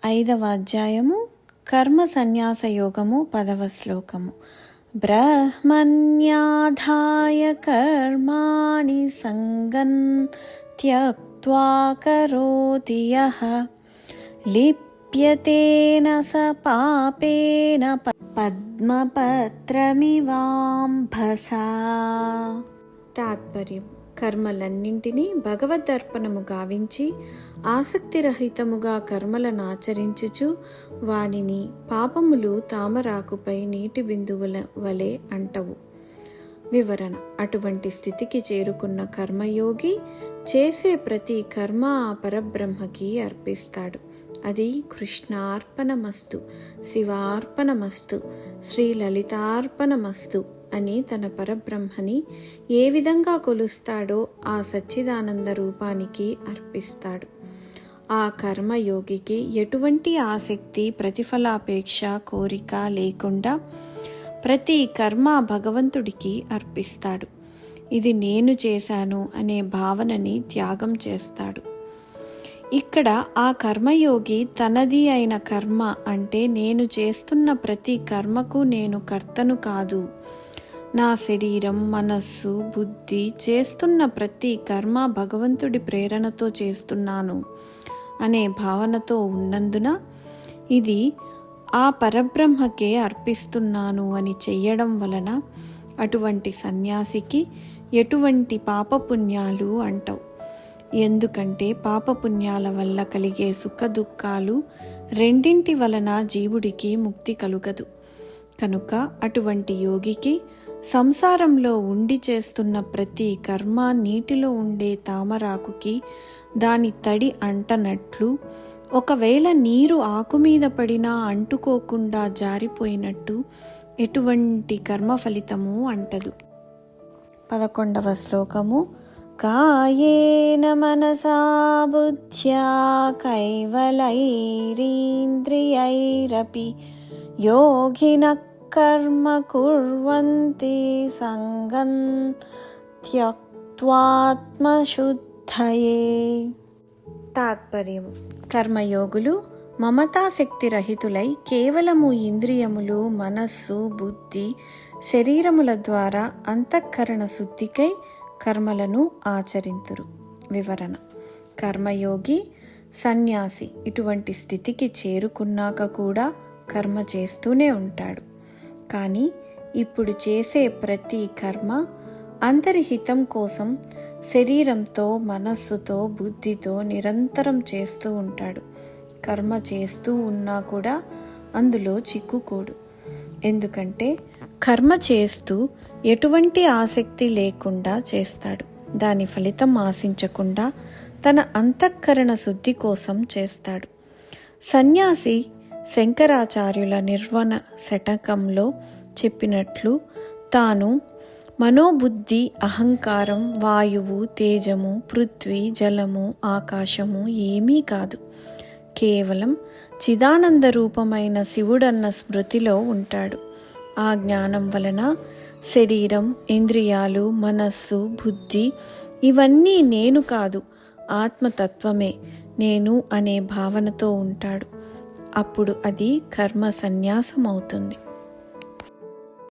5వ అధ్యాయము కర్మ సన్యాస యోగము 10వ శ్లోకము. బ్రహ్మణ్యాధాయ కర్మాణి సంగం త్యక్త్వా కరోతి యః లిప్యతేన స పాపేన పద్మపత్రమివాంభసా. తాత్పర్యం: కర్మలన్నింటినీ భగవదర్పణము గావించి ఆసక్తిరహితముగా కర్మలను ఆచరించుచు వానిని పాపములు తామరాకుపై నీటి బిందువుల వలె అంటవు. వివరణ: అటువంటి స్థితికి చేరుకున్న కర్మయోగి చేసే ప్రతి కర్మ ఆ పరబ్రహ్మకి అర్పిస్తాడు. అది కృష్ణార్పణమస్తు, శివార్పణమస్తు, శ్రీలలితార్పణమస్తు అని తన పరబ్రహ్మని ఏ విధంగా కొలుస్తాడో ఆ సచ్చిదానంద రూపానికి అర్పిస్తాడు. ఆ కర్మయోగికి ఎటువంటి ఆసక్తి, ప్రతిఫలాపేక్ష, కోరిక లేకుండా ప్రతి కర్మ భగవంతుడికి అర్పిస్తాడు. ఇది నేను చేశాను అనే భావనని త్యాగం చేస్తాడు. ఇక్కడ ఆ కర్మయోగి తనది అయిన కర్మ అంటే నేను చేస్తున్న ప్రతి కర్మకు నేను కర్తను కాదు, నా శరీరం, మనస్సు, బుద్ధి చేస్తున్న ప్రతి కర్మ భగవంతుడి ప్రేరణతో చేస్తున్నాను అనే భావనతో ఉన్నందున ఇది ఆ పరబ్రహ్మకే అర్పిస్తున్నాను అని చెయ్యడం వలన అటువంటి సన్యాసికి ఎటువంటి పాపపుణ్యాలు అంటవు. ఎందుకంటే పాపపుణ్యాల వల్ల కలిగే సుఖ దుఃఖాలు రెండింటి వలన జీవుడికి ముక్తి కలుగదు. కనుక అటువంటి యోగికి సంసారంలో ఉండి చేస్తున్న ప్రతి కర్మ నీటిలో ఉండే తామరాకుకి దాని తడి అంటనట్లు, ఒకవేళ నీరు ఆకు మీద పడినా అంటుకోకుండా జారిపోయినట్టు ఎటువంటి కర్మ ఫలితము అంటదు. 11వ శ్లోకము. కాయేన మనసా బుద్ధ్యా కైవలైరింద్రియైరపి యోగినః కర్మ కుర్వంతి సంగం త్యక్త్వాత్మశుద్ధయే. తాత్పర్యం: కర్మయోగులు మమతాశక్తి రహితులై కేవలము ఇంద్రియములు, మనస్సు, బుద్ధి, శరీరముల ద్వారా అంతఃకరణ శుద్ధికై కర్మలను ఆచరింతురు. వివరణ: కర్మయోగి, సన్యాసి ఇటువంటి స్థితికి చేరుకున్నాక కూడా కర్మ చేస్తూనే ఉంటాడు. కానీ ఇప్పుడు చేసే ప్రతి కర్మ అంతర్హితం కోసం శరీరంతో, మనస్సుతో, బుద్ధితో నిరంతరం చేస్తూ ఉంటాడు. కర్మ చేస్తూ ఉన్నా కూడా అందులో చిక్కుకోడు. ఎందుకంటే కర్మ చేస్తూ ఎటువంటి ఆసక్తి లేకుండా చేస్తాడు. దాని ఫలితం ఆశించకుండా తన అంతఃకరణ శుద్ధి కోసం చేస్తాడు. సన్యాసి శంకరాచార్యుల నిర్వణ శతకంలో చెప్పినట్లు తాను మనోబుద్ధి, అహంకారం, వాయువు, తేజము, పృథ్వీ, జలము, ఆకాశము ఏమీ కాదు, కేవలం చిదానంద రూపమైన శివుడన్న స్మృతిలో ఉంటాడు. ఆ జ్ఞానం వలన శరీరం, ఇంద్రియాలు, మనస్సు, బుద్ధి ఇవన్నీ నేను కాదు, ఆత్మతత్వమే నేను అనే భావనతో ఉంటాడు. అప్పుడు అది కర్మ సన్యాసం అవుతుంది.